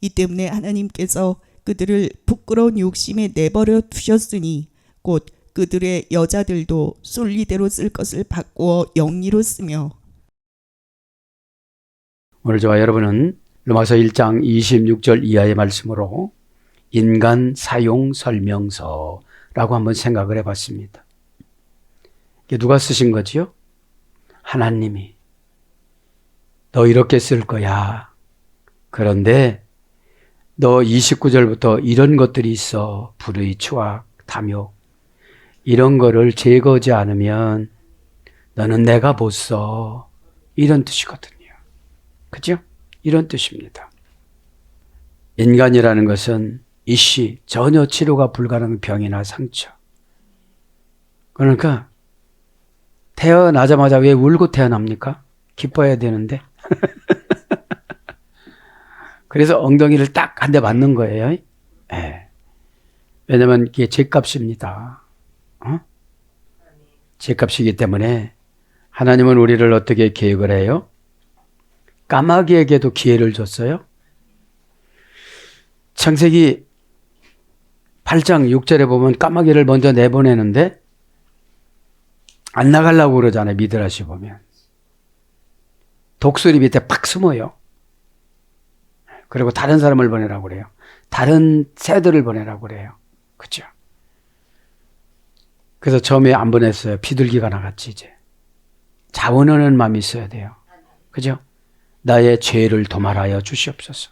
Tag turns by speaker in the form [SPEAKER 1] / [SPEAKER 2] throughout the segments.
[SPEAKER 1] 이 때문에 하나님께서 그들을 부끄러운 욕심에 내버려 두셨으니 곧 그들의 여자들도 순리대로 쓸 것을 바꾸어 영리로 쓰며.
[SPEAKER 2] 오늘 저와 여러분은 로마서 1장 26절 이하의 말씀으로 인간 사용 설명서라고 한번 생각을 해봤습니다. 이게 누가 쓰신 거지요? 하나님이. 너 이렇게 쓸 거야. 그런데 너 29절부터 이런 것들이 있어. 불의, 추악, 탐욕. 이런 거를 제거하지 않으면 너는 내가 못 써. 이런 뜻이거든요. 그죠? 이런 뜻입니다. 인간이라는 것은 일시 전혀 치료가 불가능한 병이나 상처. 그러니까 태어나자마자 왜 울고 태어납니까? 기뻐해야 되는데. 그래서 엉덩이를 딱 한 대 맞는 거예요. 네. 왜냐면 이게 죗값입니다. 죗값이기 때문에 하나님은 우리를 어떻게 계획을 해요? 까마귀에게도 기회를 줬어요. 창세기 8장 6절에 보면 까마귀를 먼저 내보내는데 안 나가려고 그러잖아요. 미드라시 보면. 독수리 밑에 팍 숨어요. 그리고 다른 사람을 보내라고 그래요. 다른 새들을 보내라고 그래요. 그죠? 그래서 처음에 안 보냈어요. 비둘기가 나갔지 이제. 자원하는 마음이 있어야 돼요. 그죠? 나의 죄를 도말하여 주시옵소서.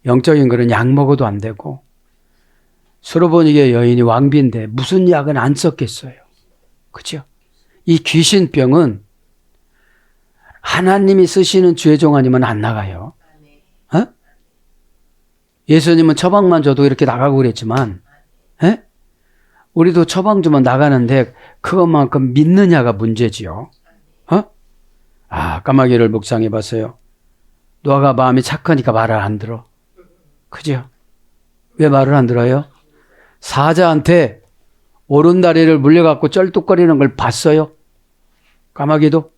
[SPEAKER 2] 영적인 거는 약 먹어도 안 되고 수로보니게 여인이 왕비인데 무슨 약은 안 썼겠어요. 그죠? 이 귀신병은 하나님이 쓰시는 죄종 아니면 안 나가요. 어? 예수님은 처방만 줘도 이렇게 나가고 그랬지만 에? 우리도 처방 주면 나가는데 그것만큼 믿느냐가 문제지요. 까마귀를 묵상해 봤어요. 노아가 마음이 착하니까 말을 안 들어. 그죠? 왜 말을 안 들어요? 사자한테 오른다리를 물려갖고 쩔뚝거리는 걸 봤어요. 까마귀도.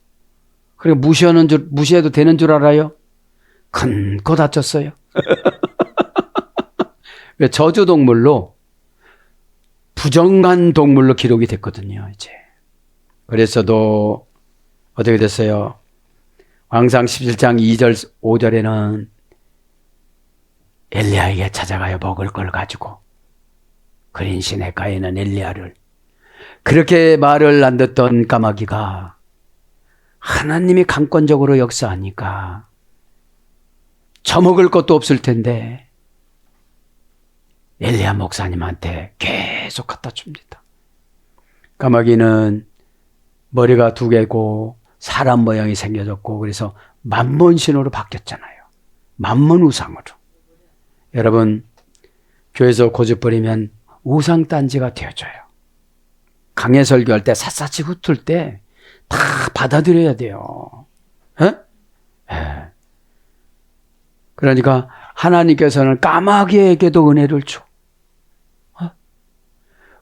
[SPEAKER 2] 그리고 무시해도 되는 줄 알아요? 큰 코 다쳤어요. 왜 저주동물로 부정한 동물로 기록이 됐거든요, 이제. 그래서도 어떻게 됐어요? 왕상 17장 2절, 5절에는 엘리야에게 찾아가요. 먹을 걸 가지고. 그린 시내가에 있는 엘리야를. 그렇게 말을 안 듣던 까마귀가 하나님이 강권적으로 역사하니까 처먹을 것도 없을 텐데 엘리야 목사님한테 계속 갖다 줍니다. 까마귀는 머리가 두 개고 사람 모양이 생겨졌고 그래서 만몬신으로 바뀌었잖아요. 만몬 우상으로. 여러분 교회에서 고집부리면 우상단지가 되어져요. 강해 설교할 때 샅샅이 훑을 때 다 받아들여야 돼요. 그러니까 하나님께서는 까마귀에게도 은혜를 줘.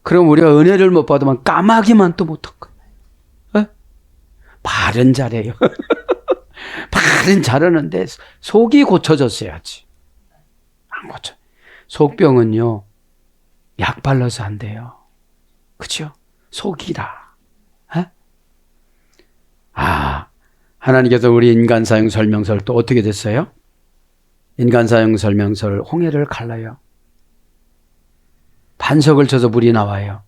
[SPEAKER 2] 그럼 우리가 은혜를 못 받으면 까마귀만 또 못할 거예요. 말은 잘해요. 말은 잘하는데 속이 고쳐졌어야지. 안 고쳐. 속병은요, 약 발라서 안 돼요. 그죠? 속이라. 하나님께서 우리 인간 사용 설명서를 또 어떻게 됐어요? 인간 사용 설명서를 홍해를 갈라요. 반석을 쳐서 물이 나와요.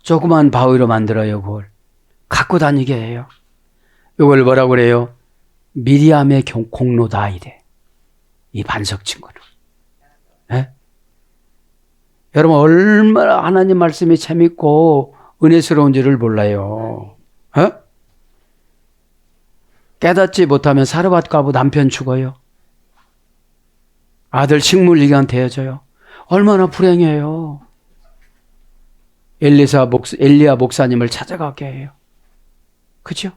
[SPEAKER 2] 조그만 바위로 만들어요. 그걸 갖고 다니게 해요. 이걸 뭐라고 그래요? 미리암의 공로다 이래. 이 반석 친구를. 여러분 얼마나 하나님 말씀이 재밌고 은혜스러운지를 몰라요. 깨닫지 못하면 사르밧 과부 남편 죽어요. 아들 식물기간 되어져요. 얼마나 불행해요. 엘리야 목사님을 찾아가게 해요. 그죠?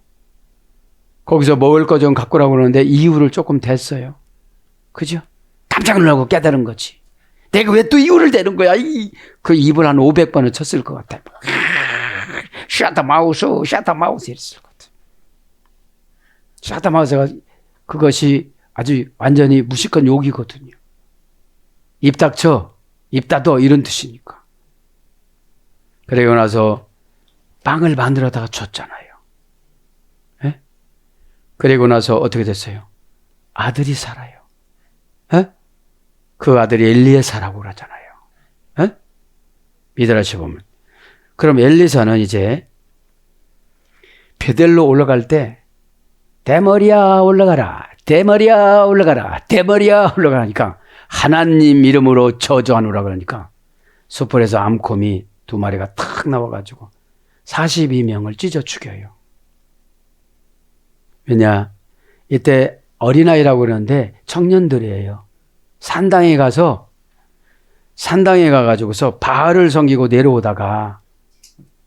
[SPEAKER 2] 거기서 먹을 거 좀 갖고 오라고 그러는데 이유를 조금 댔어요. 그죠? 깜짝 놀라고 깨달은 거지. 내가 왜 또 이유를 대는 거야? 그 입을 한 500번은 쳤을 것 같아. 샤타마우스 이랬을 것 같아. 샤타마우스가 그것이 아주 완전히 무식한 욕이거든요. 입 닥쳐, 입 닫어 이런 뜻이니까. 그러고 나서 빵을 만들어다가 줬잖아요. 예? 그리고 나서 어떻게 됐어요? 아들이 살아요. 예? 그 아들이 엘리에사라고 그러잖아요. 예? 미드라시 보면. 그럼 엘리사는 이제 베델로 올라갈 때 대머리야 올라가라, 대머리야 올라가라, 대머리야 올라가라니까 하나님 이름으로 저주하노라 그러니까 숯불에서 암곰이 2마리가 탁 나와가지고 42명을 찢어 죽여요. 왜냐? 이때 어린아이라고 그러는데 청년들이에요. 산당에 가가지고서 바알을 섬기고 내려오다가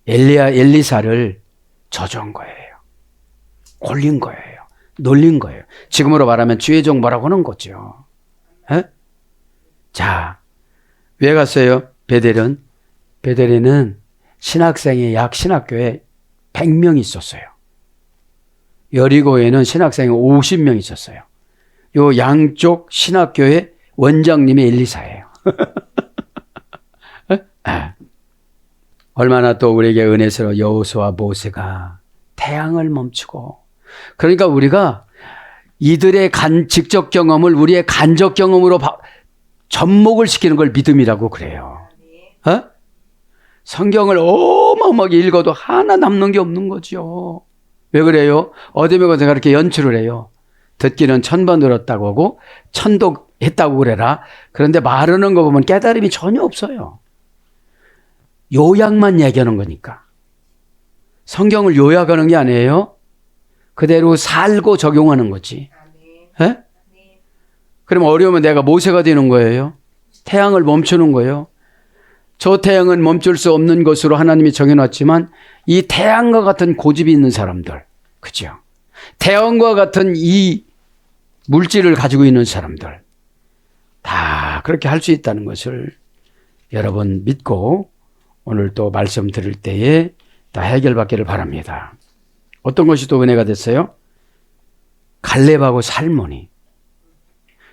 [SPEAKER 2] 엘리사를 저주한 거예요. 올린 거예요. 놀린 거예요. 지금으로 말하면 주의 종 뭐라고 하는 거죠. 에? 자, 왜 갔어요? 베델에는 신학생이 신학교에 100명 있었어요. 여리고에는 신학생이 50명 있었어요. 요 양쪽 신학교의 원장님이 엘리사예요. 얼마나 또 우리에게 은혜스러워 여호수아 모세가 태양을 멈추고, 그러니까 우리가 이들의 직접 경험을 우리의 간접 경험으로 접목을 시키는 걸 믿음이라고 그래요. 어? 성경을 어마어마하게 읽어도 하나 남는 게 없는 거죠. 왜 그래요? 어둠의 것을 그렇게 연출을 해요. 듣기는 1000번 들었다고 하고 1000도 했다고 그래라. 그런데 말하는 거 보면 깨달음이 전혀 없어요. 요약만 얘기하는 거니까. 성경을 요약하는 게 아니에요. 그대로 살고 적용하는 거지. 에? 그럼 어려우면 내가 모세가 되는 거예요. 태양을 멈추는 거예요. 저 태양은 멈출 수 없는 것으로 하나님이 정해놨지만 이 태양과 같은 고집이 있는 사람들, 그죠? 태양과 같은 이 물질을 가지고 있는 사람들 다 그렇게 할 수 있다는 것을 여러분 믿고 오늘 또 말씀 들을 때에 다 해결받기를 바랍니다. 어떤 것이 또 은혜가 됐어요? 갈렙하고 살몬이.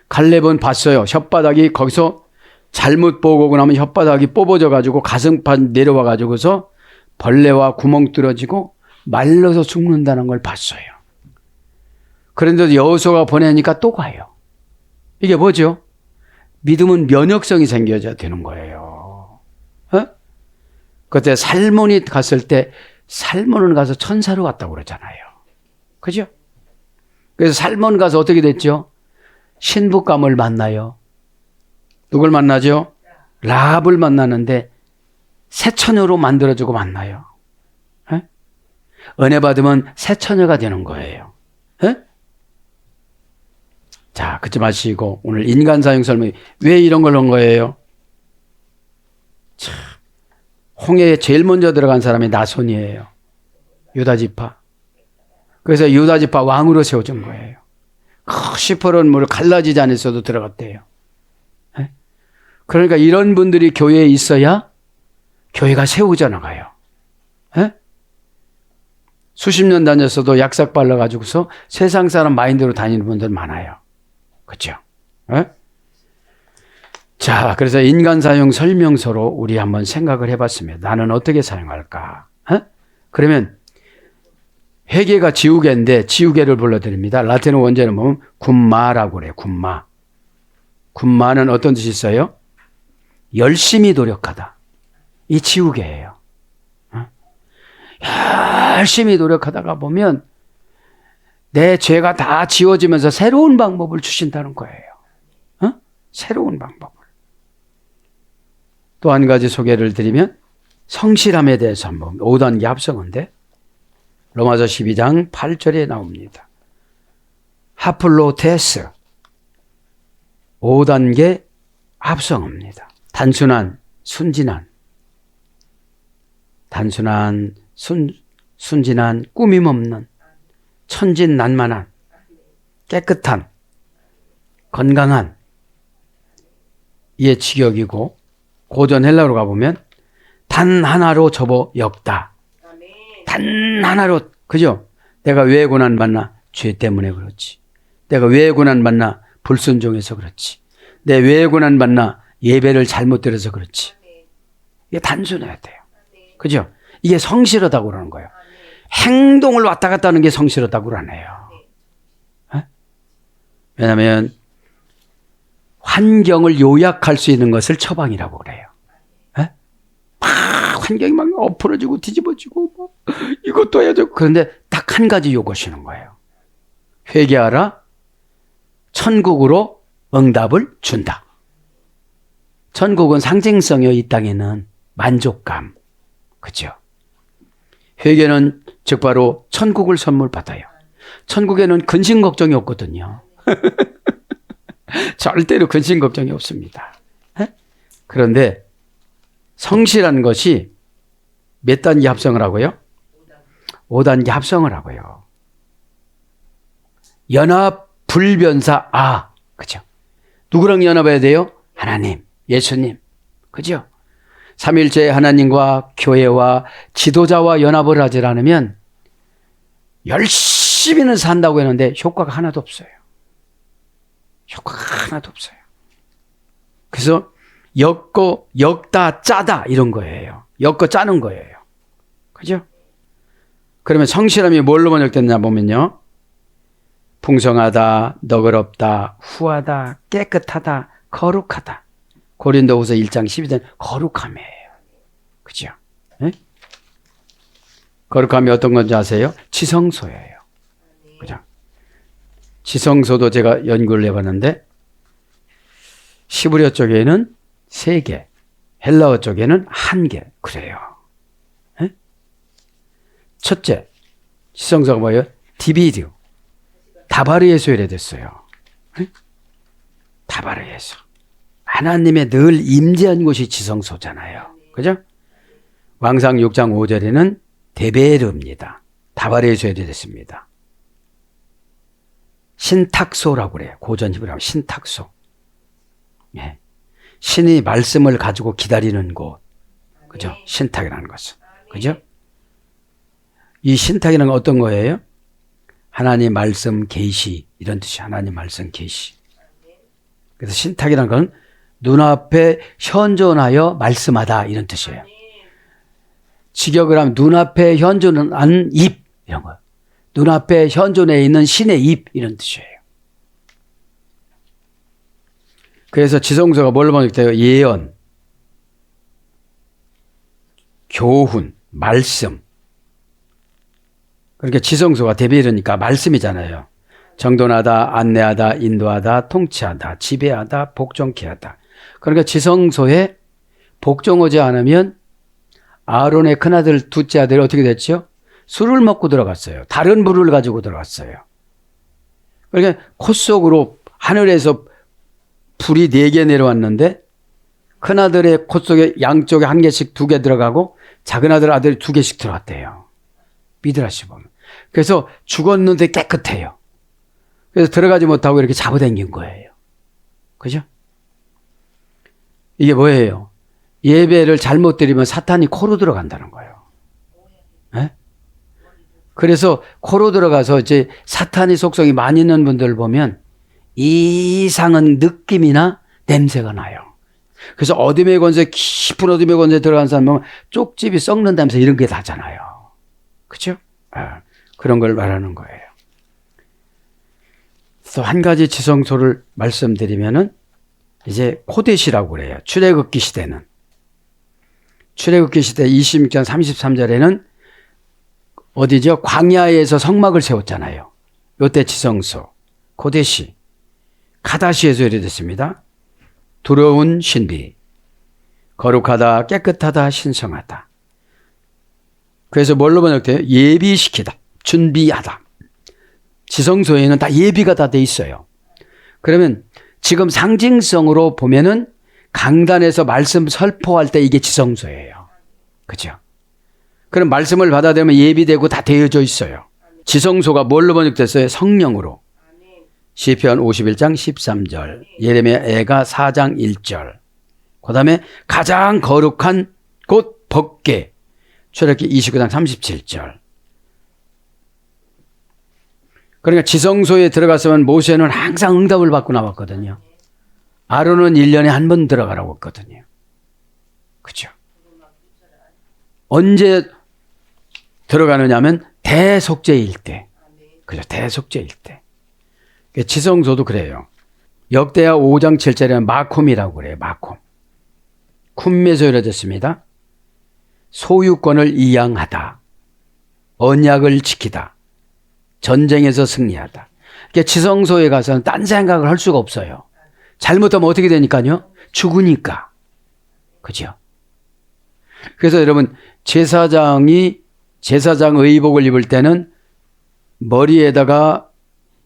[SPEAKER 2] 갈렙은 봤어요. 혓바닥이 거기서 잘못 보고 나면 혓바닥이 뽑아져 가지고 가슴판 내려와 가지고서 벌레와 구멍 뚫어지고 말라서 죽는다는 걸 봤어요. 그런데도 여호수아가 보내니까 또 가요. 이게 뭐죠? 믿음은 면역성이 생겨야 되는 거예요. 어? 그때 살몬이 갔을 때 살몬은 가서 천사로 갔다고 그러잖아요. 그죠? 그래서 살몬 가서 어떻게 됐죠? 신부감을 만나요. 누굴 만나죠? 라합을 만나는데 새 처녀로 만들어주고 만나요. 에? 은혜 받으면 새 처녀가 되는 거예요. 에? 자, 그치 마시고 오늘 인간 사형 설명이 왜 이런 걸 한 거예요? 참, 홍해에 제일 먼저 들어간 사람이 나손이에요. 유다지파. 그래서 유다지파 왕으로 세워준 거예요. 시퍼런 물 갈라지지 않았어도 들어갔대요. 에? 그러니까 이런 분들이 교회에 있어야 교회가 세워져 나가요. 에? 수십 년 다녔어도 약삭 발라가지고서 세상 사람 마인드로 다니는 분들 많아요. 그렇죠? 자, 그래서 인간 사용 설명서로 우리 한번 생각을 해봤습니다. 나는 어떻게 사용할까? 에? 그러면 회개가 지우개인데 지우개를 불러드립니다. 라틴어 원제는 보면 군마라고 그래요. 군마. 군마는 어떤 뜻이 있어요? 열심히 노력하다. 이 지우개예요. 열심히 노력하다가 보면 내 죄가 다 지워지면서 새로운 방법을 주신다는 거예요. 새로운 방법을. 또 한 가지 소개를 드리면 성실함에 대해서 한번 5단계 합성어인데 로마서 12장 8절에 나옵니다. 하플로테스 5단계 합성어입니다. 단순한, 순진한, 꾸밈 없는, 천진난만한, 깨끗한, 건강한, 이에 직역이고 고전 헬라어로 가보면 단 하나로 접어 엮다. 단 하나로, 그죠? 내가 왜 고난받나? 죄 때문에 그렇지. 내가 왜 고난받나? 불순종해서 그렇지. 내 왜 고난받나? 예배를 잘못 드려서 그렇지. 이게 단순해야 돼요. 그죠? 이게 성실하다고 그러는 거예요. 행동을 왔다 갔다 하는 게 성실하다고 그러네요. 왜냐하면 환경을 요약할 수 있는 것을 처방이라고 그래요. 막 환경이 막 엎어지고 뒤집어지고 뭐 이것도 해야 되고 그런데 딱 한 가지 요구하시는 거예요. 회개하라. 천국으로 응답을 준다. 천국은 상징성이요. 이 땅에는 만족감. 그죠? 회개는 즉 바로 천국을 선물 받아요. 천국에는 근심 걱정이 없거든요. 절대로 근심 걱정이 없습니다. 그런데 성실한 것이 몇 단계 합성을 하고요? 5단계 합성을 하고요. 연합 불변사 그죠? 누구랑 연합해야 돼요? 하나님, 예수님. 그죠? 삼일째 하나님과 교회와 지도자와 연합을 하지 않으면 열심히는 산다고 했는데 효과가 하나도 없어요. 효과가 하나도 없어요. 그래서 엮다 짜다 이런 거예요. 엮어 짜는 거예요. 그죠? 그러면 성실함이 뭘로 번역됐냐 보면요. 풍성하다, 너그럽다, 후하다, 깨끗하다, 거룩하다. 고린도후서 1장 12절 거룩함이에요. 그죠? 네? 거룩함이 어떤 건지 아세요? 지성소예요. 그죠? 지성소도 제가 연구를 해봤는데 시브리어 쪽에는 3개, 헬라어 쪽에는 1개 그래요. 네? 첫째, 지성소가 뭐예요? 디비디오. 다바르에서 이래됐어요. 네? 다바르에서. 하나님의 늘 임재한 곳이 지성소잖아요. 그죠? 왕상 6장 5절에는 데베르입니다. 다바르에서 이래됐습니다. 신탁소라고 그래요. 고전 히브리어로 신탁소. 예. 신이 말씀을 가지고 기다리는 곳. 그죠? 신탁이라는 것은. 그죠? 이 신탁이라는 건 어떤 거예요? 하나님 말씀 계시 이런 뜻이 하나님 말씀 계시. 그래서 신탁이라는 건 눈앞에 현존하여 말씀하다 이런 뜻이에요. 직역을 하면 눈앞에 현존한 입 이런 거예요. 눈앞에 현존해 있는 신의 입 이런 뜻이에요. 그래서 지성소가 뭘로 번역돼요? 예언, 교훈, 말씀. 그러니까 지성소가 데빌이니까 말씀이잖아요. 정돈하다, 안내하다, 인도하다, 통치하다, 지배하다, 복종케 하다. 그러니까 지성소에 복종하지 않으면 아론의 큰아들, 둘째 아들이 어떻게 됐죠? 술을 먹고 들어갔어요. 다른 불을 가지고 들어갔어요. 그러니까 코 속으로 하늘에서 불이 4개 내려왔는데 큰아들의 코 속에 양쪽에 1개씩 2개 들어가고 작은아들 아들이 2개씩 들어갔대요. 미드라시 보면. 그래서 죽었는데 깨끗해요. 그래서 들어가지 못하고 이렇게 잡아당긴 거예요. 그죠? 이게 뭐예요? 예배를 잘못 드리면 사탄이 코로 들어간다는 거예요. 네? 그래서 코로 들어가서 이제 사탄의 속성이 많이 있는 분들 보면 이상한 느낌이나 냄새가 나요. 그래서 어둠의 권세, 깊은 어둠의 권세에 들어간 사람 보면 쪽집이 썩는다면서 이런 게 나잖아요. 그죠? 그런 걸 말하는 거예요. 또 한 가지 지성소를 말씀드리면은 이제 코데시라고 그래요. 출애굽기 시대는. 출애굽기 시대 26장 33절에는 어디죠? 광야에서 성막을 세웠잖아요. 요때 지성소, 코데시, 카다시에서 이르됐습니다. 두려운 신비, 거룩하다, 깨끗하다, 신성하다. 그래서 뭘로 번역돼요? 예비시키다, 준비하다. 지성소에는 다 예비가 다 돼 있어요. 그러면 지금 상징성으로 보면은 강단에서 말씀 설포할 때 이게 지성소예요. 그죠? 그럼 말씀을 받아들이면 예비되고 다 되어져 있어요. 지성소가 뭘로 번역됐어요? 성령으로. 시편 51장 13절, 예레미야 애가 4장 1절. 그 다음에 가장 거룩한 곳 법궤, 출애굽기 29장 37절. 그러니까 지성소에 들어갔으면 모세는 항상 응답을 받고 나왔거든요. 아론은 1년에 한 번 들어가라고 했거든요. 그죠? 언제 들어가느냐 하면 대속죄일 때. 그죠? 대속죄일 때. 지성소도 그래요. 역대하 5장 7절에는 마콤이라고 그래요. 마콤. 쿰에서 이루어졌습니다. 소유권을 이양하다. 언약을 지키다. 전쟁에서 승리하다. 그러니까 지성소에 가서는 딴 생각을 할 수가 없어요. 잘못하면 어떻게 되니까요? 죽으니까. 그죠? 그래서 여러분, 제사장 의복을 입을 때는 머리에다가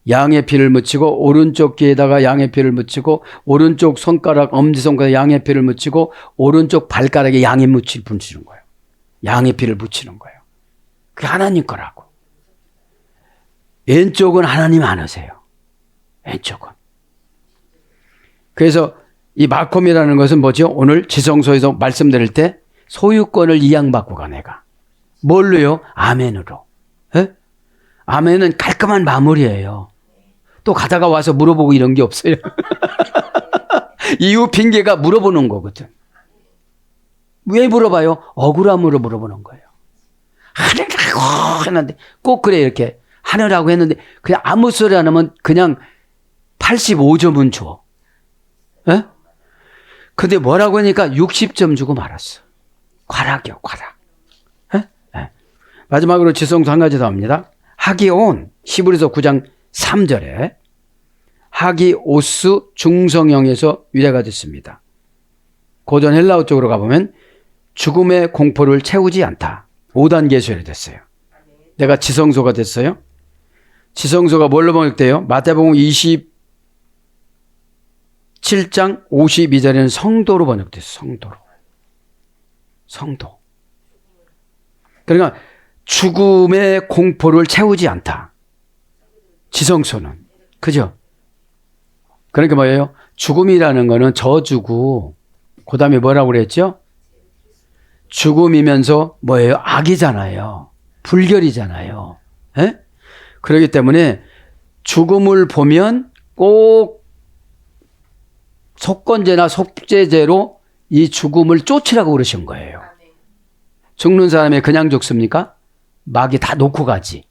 [SPEAKER 2] 양의 피를 묻히고 오른쪽 귀에다가 양의 피를 묻히고 오른쪽 손가락 엄지손가락에 양의 피를 묻히고 오른쪽 발가락에 양의 묻히는 거예요. 양의 피를 묻히는 거예요. 그게 하나님 거라고. 왼쪽은 하나님 안 하세요. 왼쪽은. 그래서 이 마콤이라는 것은 뭐죠? 오늘 지성소에서 말씀드릴 때 소유권을 이양받고 가 내가. 뭘로요? 아멘으로. 에? 아멘은 깔끔한 마무리예요. 또 가다가 와서 물어보고 이런 게 없어요. 이유 핑계가 물어보는 거거든. 왜 물어봐요? 억울함으로 물어보는 거예요. 하느라고 했는데 꼭 그래 이렇게 하느라고 했는데 그냥 아무 소리 안 하면 그냥 85점은 줘. 에? 근데 뭐라고 하니까 60점 주고 말았어. 과락이요, 과락. 에? 에. 마지막으로 지성소 한 가지 더 합니다. 하기온 히브리서 9장 3절에 하기오스 중성형에서 유래가 됐습니다. 고전 헬라어 쪽으로 가보면 죽음의 공포를 채우지 않다. 5단계에서 유래됐어요. 내가 지성소가 됐어요. 지성소가 뭘로 번역돼요? 마태복음 27장 52절에는 성도로 번역됐어요. 성도로. 성도. 그러니까 죽음의 공포를 채우지 않다. 지성소는. 그죠? 그러니까 뭐예요? 죽음이라는 거는 저주고, 그 다음에 뭐라고 그랬죠? 죽음이면서 뭐예요? 악이잖아요. 불결이잖아요. 에? 그렇기 때문에 죽음을 보면 꼭 속건제나 속죄제로 이 죽음을 쫓으라고 그러신 거예요. 죽는 사람이 그냥 죽습니까? 마귀 다 놓고 가지.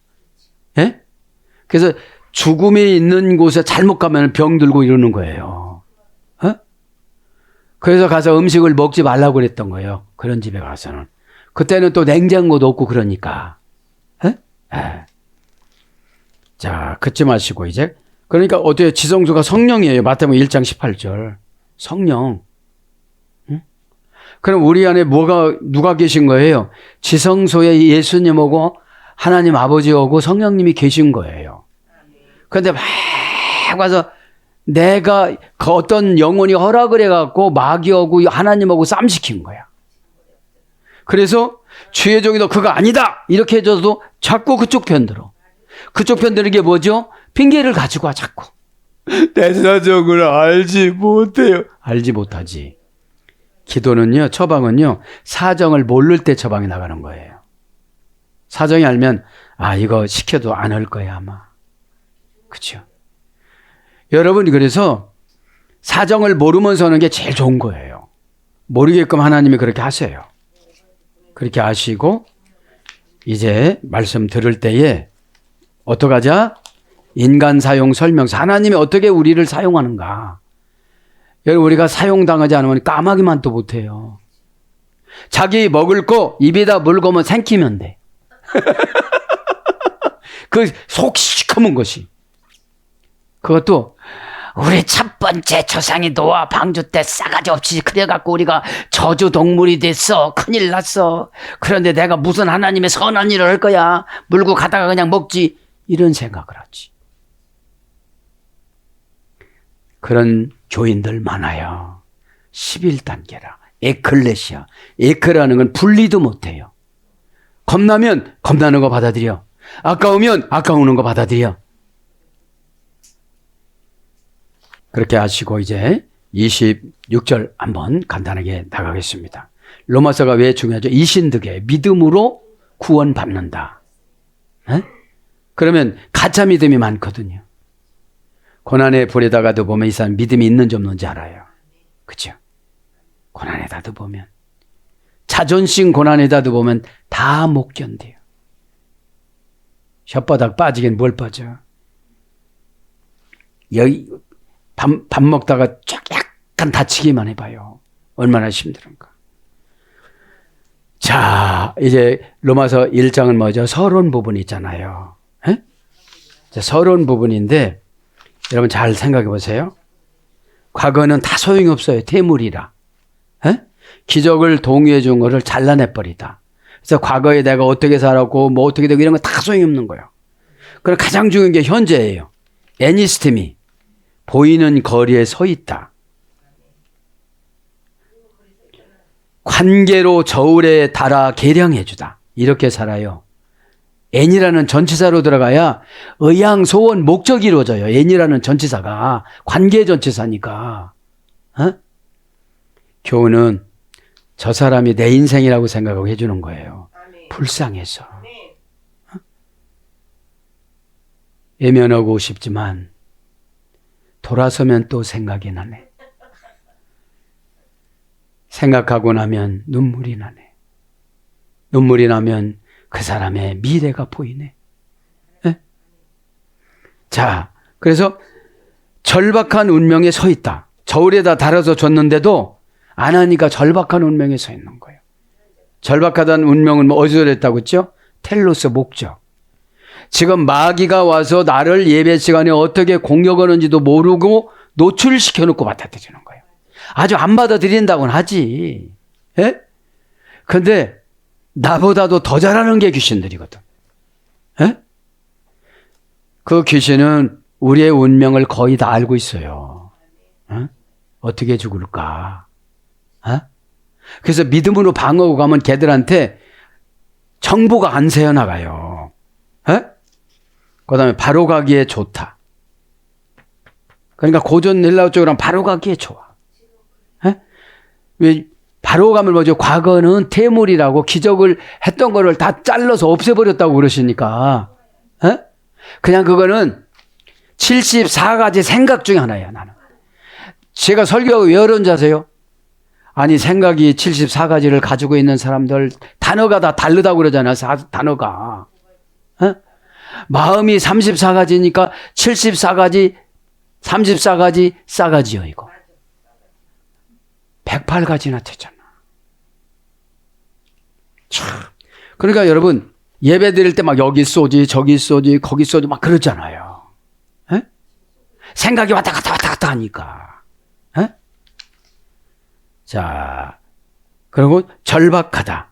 [SPEAKER 2] 예? 그래서 죽음이 있는 곳에 잘못 가면 병 들고 이러는 거예요. 어? 그래서 가서 음식을 먹지 말라고 그랬던 거예요. 그런 집에 가서는. 그때는 또 냉장고도 없고 그러니까. 예? 예. 자, 그쯤 하시고 이제. 그러니까 어때요? 지성소가 성령이에요. 마태복음 1장 18절. 성령. 그럼 우리 안에 누가 계신 거예요? 지성소에 예수님 오고 하나님 아버지 오고 성령님이 계신 거예요. 그런데 막 와서 내가 그 어떤 영혼이 허락을 해갖고 마귀하고 하나님하고 쌈시킨 거야. 그래서 주의 종이 너 그거 아니다! 이렇게 해줘도 자꾸 그쪽 편 들어. 그쪽 편 드는 게 뭐죠? 핑계를 가지고 와, 자꾸. 내 사정을 알지 못해요. 알지 못하지. 기도는요, 처방은요, 사정을 모를 때 처방이 나가는 거예요. 사정이 알면, 아, 이거 시켜도 안 할 거야, 아마. 그쵸? 여러분, 그래서 사정을 모르면서 하는 게 제일 좋은 거예요. 모르게끔 하나님이 그렇게 하세요. 그렇게 하시고, 이제 말씀 들을 때에, 어떡하자? 인간 사용 설명서. 하나님이 어떻게 우리를 사용하는가? 여러분, 우리가 사용당하지 않으면 까마귀만 또 못해요. 자기 먹을 거 입에다 물고면 생기면 돼. 그 속 시커먼 것이. 그것도 우리 첫 번째 조상이 노아 방주 때 싸가지 없이 그래갖고 우리가 저주 동물이 됐어. 큰일 났어. 그런데 내가 무슨 하나님의 선한 일을 할 거야. 물고 가다가 그냥 먹지. 이런 생각을 하지. 그런 교인들 많아요. 11단계라. 에클레시아. 에크라는 건 분리도 못해요. 겁나면 겁나는 거 받아들여. 아까우면 아까우는 거 받아들여. 그렇게 하시고 이제 26절 한번 간단하게 나가겠습니다. 로마서가 왜 중요하죠? 이신득에 믿음으로 구원받는다. 네? 그러면 가짜 믿음이 많거든요. 고난의 불에다가도 보면 이 사람 믿음이 있는지 없는지 알아요. 그죠? 고난에다도 보면, 자존심 고난에다도 보면 다 못 견뎌요. 혓바닥 빠지긴 뭘 빠져. 여기 밥 먹다가 쫙 약간 다치기만 해봐요. 얼마나 힘든가. 자, 이제 로마서 1장은 뭐죠? 서론 부분이 있잖아요. 에? 서론 부분인데 여러분 잘 생각해 보세요. 과거는 다 소용이 없어요. 태물이라. 에? 기적을 동의해 준 거를 잘라내버리다. 그래서 과거에 내가 어떻게 살았고 뭐 어떻게 되고 이런 거 다 소용이 없는 거예요. 그럼 가장 중요한 게 현재예요. 애니스템이 보이는 거리에 서 있다. 관계로 저울에 달아 계량해 주다. 이렇게 살아요. N이라는 전치사로 들어가야 의향, 소원, 목적이 이루어져요. N이라는 전치사가 관계 전치사니까. 어? 교훈은 저 사람이 내 인생이라고 생각하고 해주는 거예요. 불쌍해서. 어? 외면하고 싶지만 돌아서면 또 생각이 나네. 생각하고 나면 눈물이 나네. 눈물이 나면 그 사람의 미래가 보이네. 네? 자, 그래서 절박한 운명에 서 있다. 저울에다 달아서 줬는데도 안 하니까 절박한 운명에 서 있는 거예요. 절박하다는 운명은 뭐 어디서 됐다고 했죠? 텔로스 목적. 지금 마귀가 와서 나를 예배 시간에 어떻게 공격하는지도 모르고 노출시켜 놓고 받아들이는 거예요. 아주 안 받아들인다고는 하지. 예? 근데 나보다도 더 잘하는 게 귀신들이거든. 예? 그 귀신은 우리의 운명을 거의 다 알고 있어요. 예? 어떻게 죽을까? 예? 그래서 믿음으로 방어하고 가면 걔들한테 정보가 안 새어나가요. 예? 그 다음에 바로 가기에 좋다. 그러니까 고전 헬라어 쪽으로는 바로 가기에 좋아. 예? 왜 바로 가면 뭐죠? 과거는 태물이라고 기적을 했던 거를 다 잘라서 없애버렸다고 그러시니까. 예? 그냥 그거는 74가지 생각 중에 하나예요, 나는. 제가 설교하고 왜 어려운지 아세요? 아니, 생각이 74가지를 가지고 있는 사람들, 단어가 다 다르다고 그러잖아요, 단어가. 예? 마음이 34가지니까 74가지, 34가지 싸가지요, 이거. 108가지나 되잖아. 참. 그러니까 여러분, 예배 드릴 때 막 여기 쏘지, 저기 쏘지, 거기 쏘지 막 그러잖아요. 에? 생각이 왔다 갔다 하니까. 에? 자, 그리고 절박하다.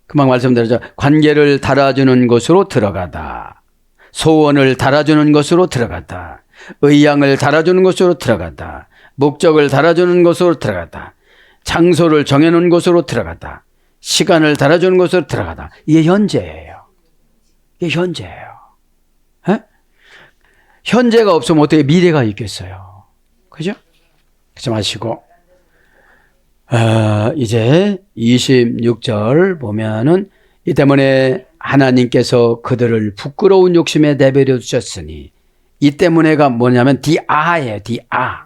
[SPEAKER 2] 금방 말씀드렸죠. 관계를 달아주는 곳으로 들어가다. 소원을 달아주는 곳으로 들어가다. 의향을 달아주는 곳으로 들어가다. 목적을 달아주는 곳으로 들어가다. 장소를 정해놓은 곳으로 들어가다. 시간을 달아주는 곳으로 들어가다. 이게 현재예요. 이게 현재예요. 에? 현재가 없으면 어떻게 미래가 있겠어요. 그죠? 그러지 마시고 이제 26절 보면은 이 때문에 하나님께서 그들을 부끄러운 욕심에 내버려 두셨으니 이 때문에가 뭐냐면 디아예요. 디아.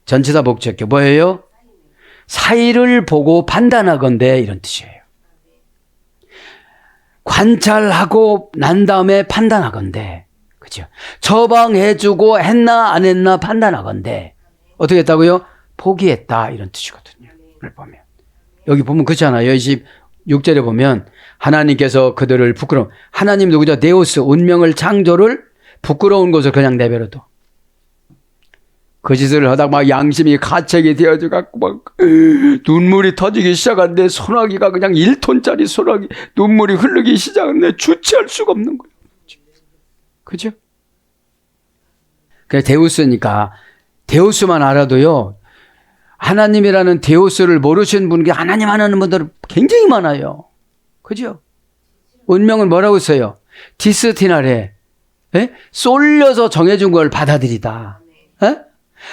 [SPEAKER 2] 전치사 목적격 뭐예요? 사이를 보고 판단하건대 이런 뜻이에요. 관찰하고 난 다음에 판단하건대. 그죠? 처방해주고 했나 안 했나 판단하건대. 어떻게 했다고요? 포기했다 이런 뜻이거든요. 보면 여기 보면 그렇잖아요. 26절에 보면 하나님께서 그들을 부끄러운 하나님 누구죠? 데우스 운명을 창조를 부끄러운 곳을 그냥 내버려둬. 그 짓을 하다가 막 양심이 가책이 되어져 갖고 막 눈물이 터지기 시작한데 소나기가 그냥 1톤짜리 소나기 눈물이 흐르기 시작한데 주체할 수가 없는 거예요. 그죠? 그래 데우스니까 데우스만 알아도요. 하나님이라는 데우스를 모르시는 분이 하나님 하나님 분들 굉장히 많아요. 그죠? 운명은 뭐라고 써요? 디스티나래. 에? 쏠려서 정해준 걸 받아들이다. 에?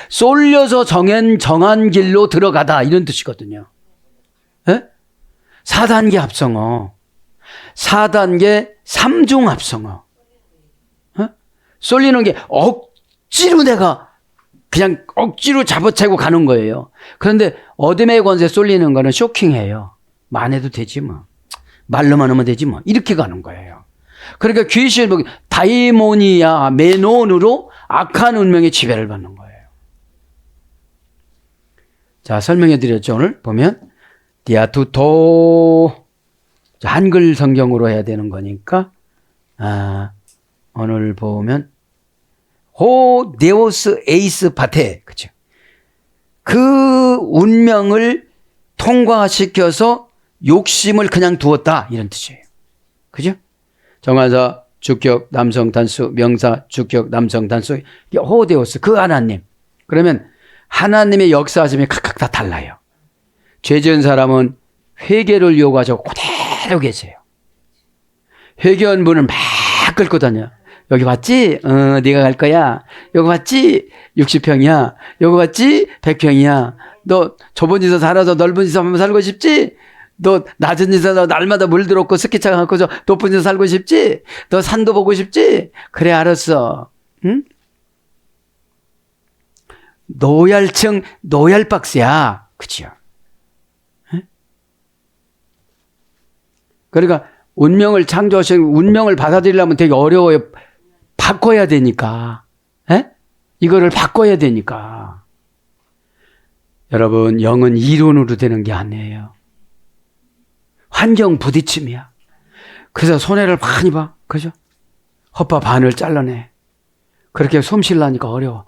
[SPEAKER 2] 쏠려서 정한 길로 들어가다 이런 뜻이거든요. 에? 4단계 합성어. 4단계 삼중합성어. 쏠리는 게 억지로 내가 그냥 억지로 잡아채고 가는 거예요. 그런데 어둠의 권세 쏠리는 거는 쇼킹해요. 뭐 안 해도 되지 뭐. 말로만 하면 되지 뭐. 이렇게 가는 거예요. 그러니까 귀신을 보기 다이모니아 메논으로 악한 운명의 지배를 받는 거예요. 자, 설명해 드렸죠. 오늘 보면 디아투토 한글 성경으로 해야 되는 거니까 오늘 보면 호 데오스 에이스 바테, 그죠? 그 운명을 통과시켜서 욕심을 그냥 두었다 이런 뜻이에요. 그죠? 정한사 주격 남성 단수, 명사 주격 남성 단수, 호 데오스 그 하나님. 그러면 하나님의 역사하심이 각각 다 달라요. 죄 지은 사람은 회개를 요구하자고 그대로 계세요. 회개한 분은 막 끌고 다녀. 여기 봤지? 네가 갈 거야. 여기 봤지? 60평이야. 여기 봤지? 100평이야. 너 좁은 데서 살아서 넓은 데서 한번 살고 싶지? 너 낮은 데서 날마다 물 들었고 스키차 갖고서 높은 데서 살고 싶지? 너 산도 보고 싶지? 그래, 알았어. 응? 노열층, 노열박스야. 그치요? 응? 그러니까 운명을 창조하신 운명을 받아들이려면 되게 어려워요. 바꿔야 되니까. 에? 이거를 바꿔야 되니까. 여러분, 영은 이론으로 되는 게 아니에요. 환경 부딪힘이야. 그래서 손해를 많이 봐. 그죠? 헛바 반을 잘라내. 그렇게 숨 쉬려니까 어려워.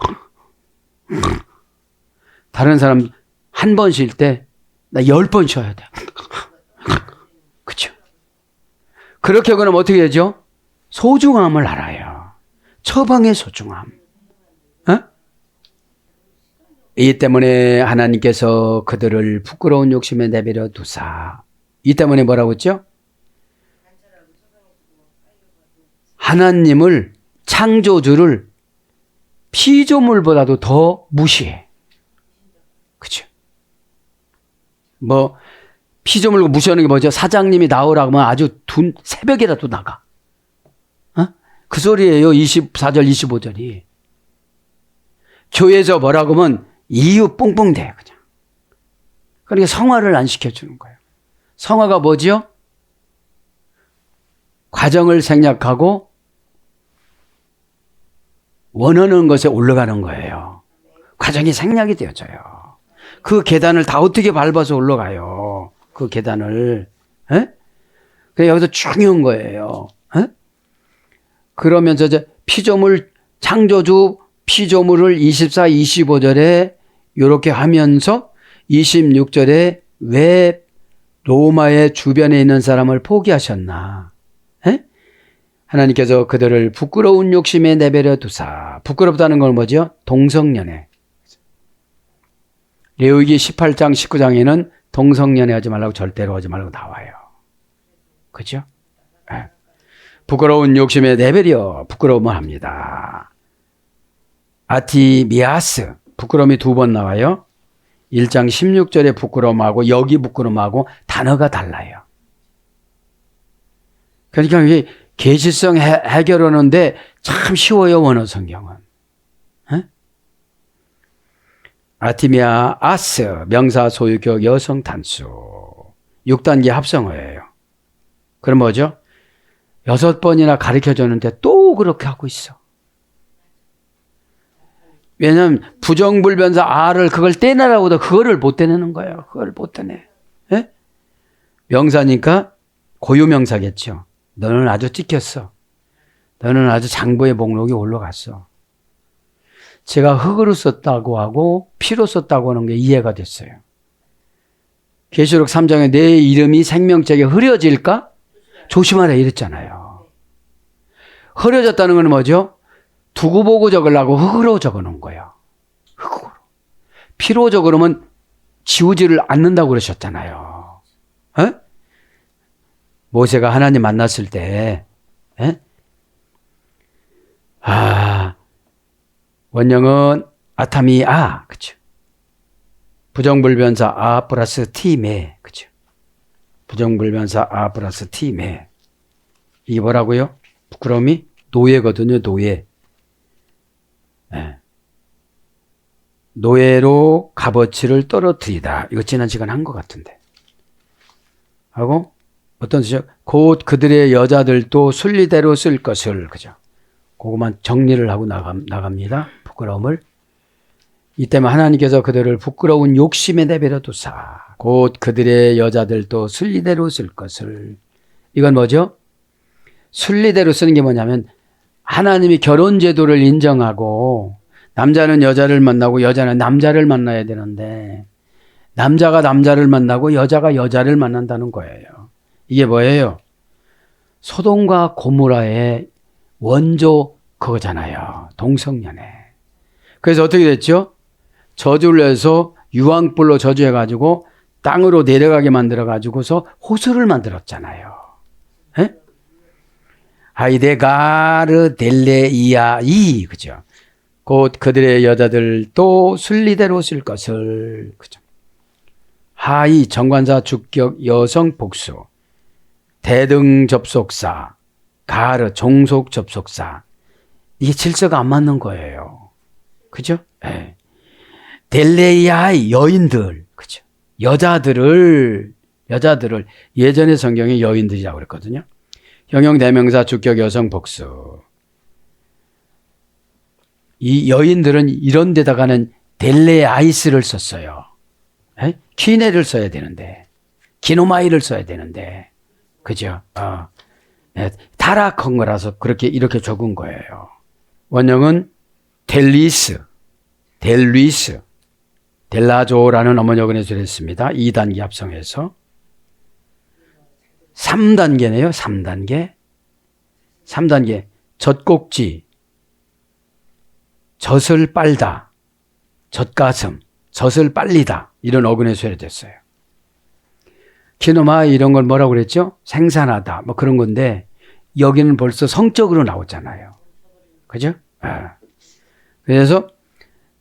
[SPEAKER 2] 다른 사람 한 번 쉴 때 나 10번 쉬어야 돼. 그죠? 그렇게 그러면 어떻게 되죠? 소중함을 알아요. 처방의 소중함. 이 때문에 하나님께서 그들을 부끄러운 욕심에 내버려 두사. 이 때문에 뭐라고 했죠? 하나님을, 창조주를 피조물보다도 더 무시해. 그죠? 뭐 피조물 무시하는 게 뭐죠? 사장님이 나오라고 하면 아주 새벽이라도 나가. 그 소리예요. 24절 25절이. 교회에서 뭐라고 하면 이유 뽕뽕 돼 그냥. 그러니까 성화를 안 시켜주는 거예요. 성화가 뭐지요? 과정을 생략하고 원하는 것에 올라가는 거예요. 과정이 생략이 되어져요. 그 계단을 다 어떻게 밟아서 올라가요? 그 계단을. 그래서 여기서 중요한 거예요. 그러면서 이제 피조물 창조주 피조물을 24, 25절에 이렇게 하면서 26절에 왜 로마의 주변에 있는 사람을 포기하셨나? 하나님께서 그들을 부끄러운 욕심에 내버려 두사. 부끄럽다는 건 뭐죠? 동성연애. 레위기 18장 19장에는 동성연애 하지 말라고 절대로 하지 말라고 나와요. 그죠? 네. 부끄러운 욕심에 내버려 부끄러움을 합니다. 아티미아스 부끄러움이 2번 나와요. 1장 16절에 부끄러움하고 여기 부끄러움하고 단어가 달라요. 그러니까 이게 계시성 해결하는데 참 쉬워요. 원어 성경은. 아티미아스 명사 소유격 여성 단수 6단계 합성어예요. 그럼 뭐죠? 6번이나 가르쳐줬는데 또 그렇게 하고 있어. 왜냐하면 부정불변사 R을 그걸 떼내라고 해도 그거를 못 떼내는 거예요. 그걸 못 떼내. 예? 명사니까 고유명사겠죠. 너는 아주 찍혔어. 너는 아주 장부의 목록이 올라갔어. 제가 흙으로 썼다고 하고 피로 썼다고 하는 게 이해가 됐어요. 계시록 3장에 내 이름이 생명책에 흐려질까? 조심하라 이랬잖아요. 흐려졌다는 건 뭐죠? 두고 보고 적으려고 흙으로 적어놓은 거예요. 흙으로. 피로 적으면 지우지를 않는다고 그러셨잖아요. 모세가 하나님 만났을 때 원형은 아타미아, 그쵸? 부정불변사 아 플러스 티메, 그쵸? 부정불변사 아 플러스 티메. 이게 뭐라고요? 부끄러움이 노예거든요. 노예. 네. 노예로 값어치를 떨어뜨리다. 이거 지난 시간 한 것 같은데. 하고 어떤 뜻이죠? 곧 그들의 여자들도 순리대로 쓸 것을. 그죠? 그것만 정리를 하고 나갑니다. 부끄러움을. 이때만 하나님께서 그들을 부끄러운 욕심에 내버려 두사 곧 그들의 여자들도 순리대로 쓸 것을. 이건 뭐죠? 순리대로 쓰는 게 뭐냐면 하나님이 결혼 제도를 인정하고 남자는 여자를 만나고 여자는 남자를 만나야 되는데 남자가 남자를 만나고 여자가 여자를 만난다는 거예요. 이게 뭐예요? 소돔과 고모라의 원조 그거잖아요. 동성연애. 그래서 어떻게 됐죠? 저주를 해서 유황불로 저주해가지고 땅으로 내려가게 만들어가지고서 호수를 만들었잖아요. 에? 하이데가르 델레이아이. 그죠? 곧 그들의 여자들도 순리대로 쓸 것을. 그죠? 하이 정관사 주격 여성 복수 대등 접속사 가르 종속 접속사. 이게 질서가 안 맞는 거예요. 그죠? 네. 델레이아이 여인들. 그죠? 여자들을 예전의 성경에 여인들이라고 그랬거든요. 형용 대명사 주격 여성 복수. 이 여인들은 이런 데다가는 델레아이스를 썼어요. 에? 키네를 써야 되는데 기노마이를 써야 되는데 그죠? 네, 타락한 거라서 그렇게 이렇게 적은 거예요. 원형은 델리스, 델라조라는 어머니어근에서 했습니다. 2단계 합성해서 3단계네요. 3단계 젖꼭지, 젖을 빨다, 젖가슴, 젖을 빨리다 이런 어근에 소개됐어요. 키노마 이런 걸 뭐라고 그랬죠? 생산하다 뭐 그런 건데 여기는 벌써 성적으로 나오잖아요. 그죠? 그래서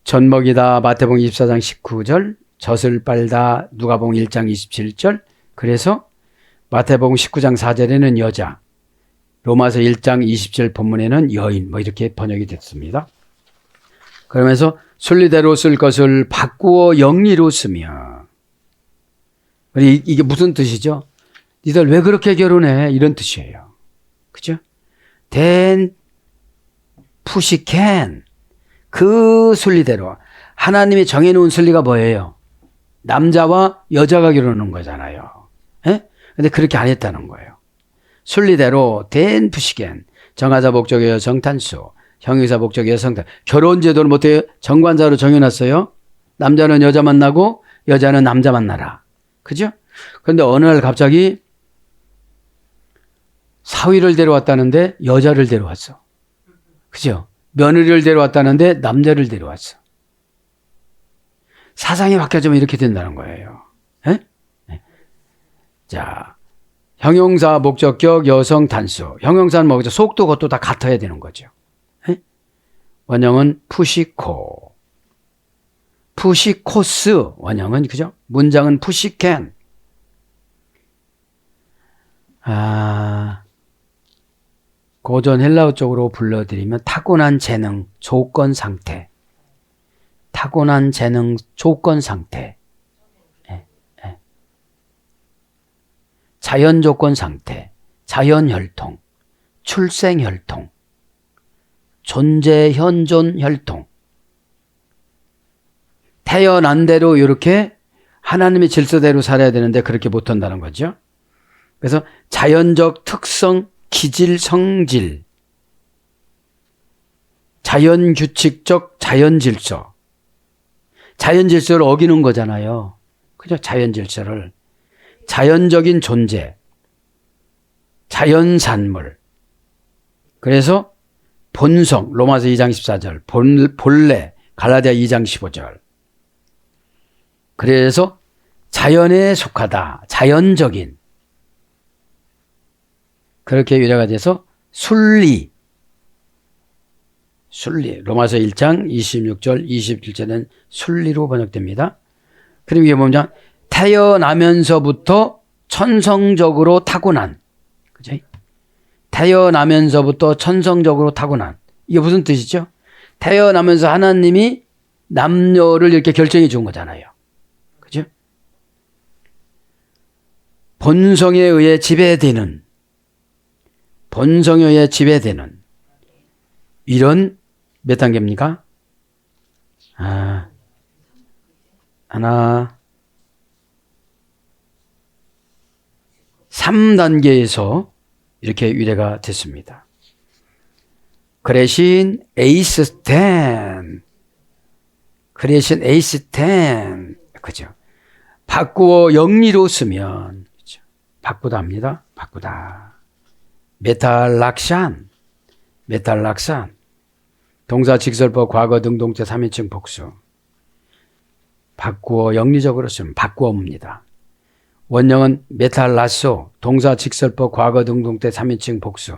[SPEAKER 2] 젖먹이다 마태복음 24장 19절, 젖을 빨다 누가복음 1장 27절. 그래서 마태복음 19장 4절에는 여자, 로마서 1장 20절 본문에는 여인 뭐 이렇게 번역이 됐습니다. 그러면서 순리대로 쓸 것을 바꾸어 영리로 쓰며. 이게 무슨 뜻이죠? 니들 왜 그렇게 결혼해? 이런 뜻이에요. 그죠? then push can. 그 순리대로. 하나님이 정해놓은 순리가 뭐예요? 남자와 여자가 결혼하는 거잖아요. 예? 근데 그렇게 안 했다는 거예요. 순리대로 then push can. 정하자 목적의 여성 단수. 형용사 목적의 여성 단수. 결혼 제도는 못해요? 정관사로 정해놨어요. 남자는 여자 만나고 여자는 남자 만나라. 그죠? 그런데 어느 날 갑자기 사위를 데려왔다는데 여자를 데려왔어. 그죠? 며느리를 데려왔다는데 남자를 데려왔어. 사상이 바뀌어지면 이렇게 된다는 거예요. 네? 자, 형용사 목적격 여성 단수. 형용사는 뭐죠? 속도 것도 다 같아야 되는 거죠. 네? 원형은 푸시코. 푸시코스 원형은 그죠? 문장은 푸시캔. 고전 헬라어 쪽으로 불러드리면 타고난 재능, 조건 상태. 타고난 재능, 조건 상태. 자연 조건 상태, 자연 혈통, 출생 혈통, 존재 현존 혈통. 태어난 대로 이렇게 하나님의 질서대로 살아야 되는데 그렇게 못한다는 거죠. 그래서 자연적 특성, 기질, 성질, 자연규칙적 자연질서. 자연질서를 어기는 거잖아요. 그죠? 자연질서를. 자연적인 존재, 자연산물. 그래서 본성, 로마서 2장 14절, 본래, 갈라디아 2장 15절. 그래서 자연에 속하다, 자연적인. 그렇게 유래가 돼서 순리, 로마서 1장 26절, 27절은 순리로 번역됩니다. 그리고 이게 뭐냐? 태어나면서부터 천성적으로 타고난, 그죠? 태어나면서부터 천성적으로 타고난. 이게 무슨 뜻이죠? 태어나면서 하나님이 남녀를 이렇게 결정해 준 거잖아요. 그죠? 본성에 의해 지배되는, 이런 몇 단계입니까? 하나, 3단계에서 이렇게 유래가 됐습니다. 크레신 에이스 10. 그죠? 바꾸어 영리로 쓰면, 그죠? 바꾸다 합니다. 바꾸다. 메탈락산. 동사 직설법 과거 능동태 3인칭 복수. 바꾸어 영리적으로 쓰면 바꾸어입니다. 원형은 메탈라소, 동사 직설법 과거 능동태 3인칭 복수.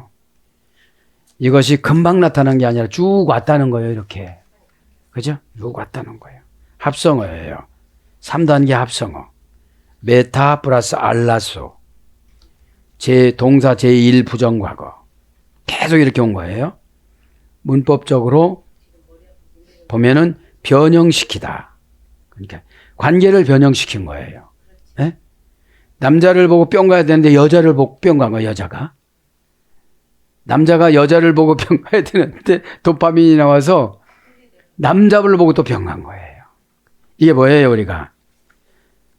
[SPEAKER 2] 이것이 금방 나타난 게 아니라 쭉 왔다는 거예요, 이렇게. 그죠? 쭉 왔다는 거예요. 합성어예요. 3단계 합성어. 메타 플러스 알라소. 동사 제1 부정과거. 계속 이렇게 온 거예요. 문법적으로 보면은 변형시키다. 그러니까 관계를 변형시킨 거예요. 네? 남자를 보고 뿅 가야 되는데 여자를 보고 뿅 간 거예요, 여자가. 남자가 여자를 보고 뿅 가야 되는데 도파민이 나와서 남자를 보고 또 뿅 간 거예요. 이게 뭐예요, 우리가?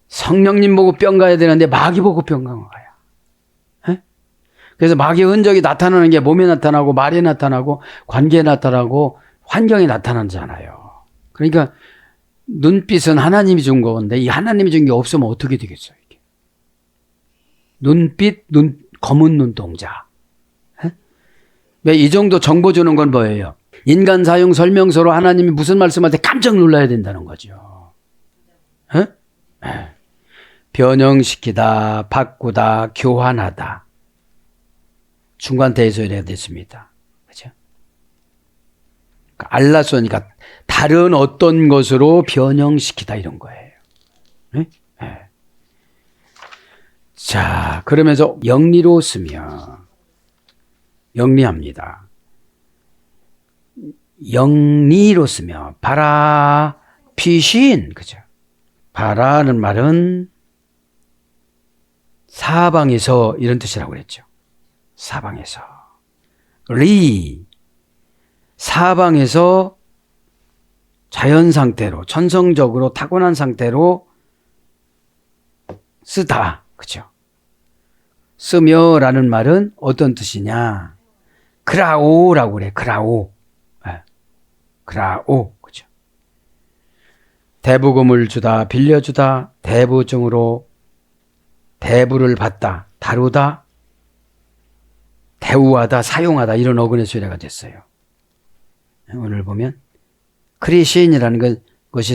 [SPEAKER 2] 성령님 보고 뿅 가야 되는데 마귀 보고 뿅 간 거예요. 네? 그래서 마귀의 흔적이 나타나는 게 몸에 나타나고 말에 나타나고 관계에 나타나고 환경에 나타나잖아요. 그러니까 눈빛은 하나님이 준 건데 이 하나님이 준 게 없으면 어떻게 되겠어요? 이게? 검은 눈동자. 왜 이 정도 정보 주는 건 뭐예요? 인간 사용 설명서로 하나님이 무슨 말씀할 때 깜짝 놀라야 된다는 거죠. 에? 변형시키다, 바꾸다, 교환하다. 중간대에서 이래야 됐습니다. 그죠? 알라소니까 다른 어떤 것으로 변형시키다 이런 거예요. 네? 네. 자, 그러면서 영리로 쓰면 영리합니다. 영리로 쓰면 바라 피신, 그죠? 바라는 말은 사방에서 이런 뜻이라고 그랬죠. 사방에서. 사방에서 자연 상태로, 천성적으로 타고난 상태로 쓰다. 그죠? 쓰며라는 말은 어떤 뜻이냐? 크라오라고 그래. 크라오. 네. 크라오. 그죠? 대부금을 주다, 빌려주다, 대부증으로 대부를 받다, 다루다, 대우하다, 사용하다 이런 어근의 수레가 됐어요. 오늘 보면 크리신이라는 것이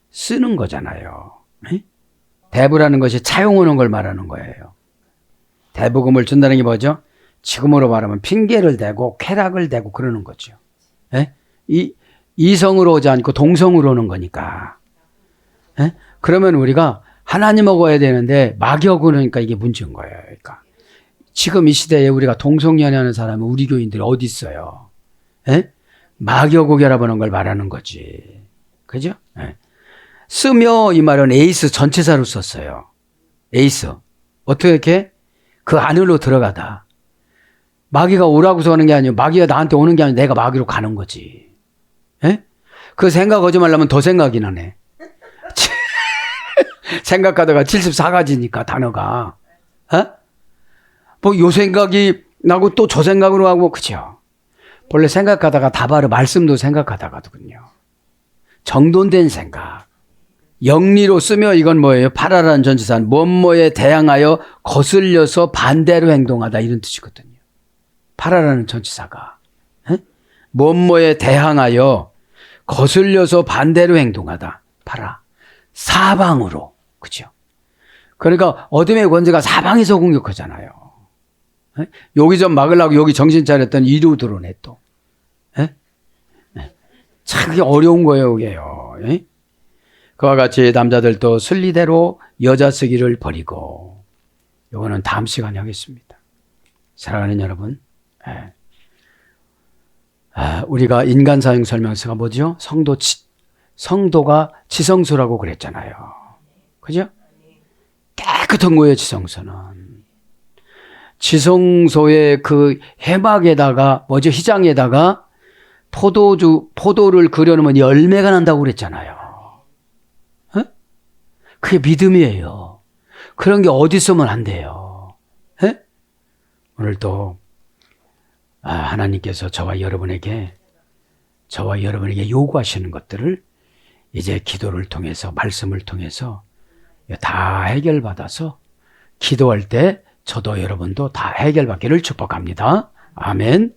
[SPEAKER 2] 쓰는 거잖아요. 대부라는 것이 차용하는 걸 말하는 거예요. 대부금을 준다는 게 뭐죠? 지금으로 말하면 핑계를 대고 쾌락을 대고 그러는 거죠. 이성으로 오지 않고 동성으로 오는 거니까. 그러면 우리가 하나님하고 해야 되는데 마귀하고 그러니까 이게 문제인 거예요. 그러니까 지금 이 시대에 우리가 동성연애하는 사람은 우리 교인들이 어디 있어요? 마귀하고 결합하는 걸 말하는 거지. 그죠? 쓰며 이 말은 에이스 전체사로 썼어요. 에이스. 어떻게 이렇게? 그 안으로 들어가다. 마귀가 오라고서 하는 게 아니고 마귀가 나한테 오는 게 아니고 내가 마귀로 가는 거지. 그 생각 하지 말라면 더 생각이 나네. 생각하다가 74가지니까 단어가. 뭐 요 생각이 나고 또 저 생각으로 하고 그죠? 본래 생각하다가 다바르 말씀도 생각하다가도군요. 정돈된 생각. 영리로 쓰며 이건 뭐예요? 파라라는 전치사는 뭐뭐에 대항하여 거슬려서 반대로 행동하다 이런 뜻이거든요. 파라라는 전치사가 뭐뭐에 대항하여 거슬려서 반대로 행동하다. 파라. 사방으로. 그죠? 그러니까 어둠의 권세가 사방에서 공격하잖아요. 여기 좀 막으려고 여기 정신 차렸더니 이리로 들어오네 또. 참 그게 어려운 거예요. 그게요. 그와 같이 남자들도 순리대로 여자 쓰기를 버리고 이거는 다음 시간에 하겠습니다. 사랑하는 여러분, 우리가 인간 사용 설명서가 뭐죠? 성도가 지성소라고 그랬잖아요. 그죠? 깨끗한 거예요, 지성소는. 지성소의 그 해막에다가, 희장에다가 포도를 그려놓으면 열매가 난다고 그랬잖아요. 그게 믿음이에요. 그런 게 어디 있으면 안 돼요. 오늘도 하나님께서 저와 여러분에게 요구하시는 것들을 이제 기도를 통해서, 말씀을 통해서 다 해결받아서 기도할 때 저도 여러분도 다 해결받기를 축복합니다. 아멘.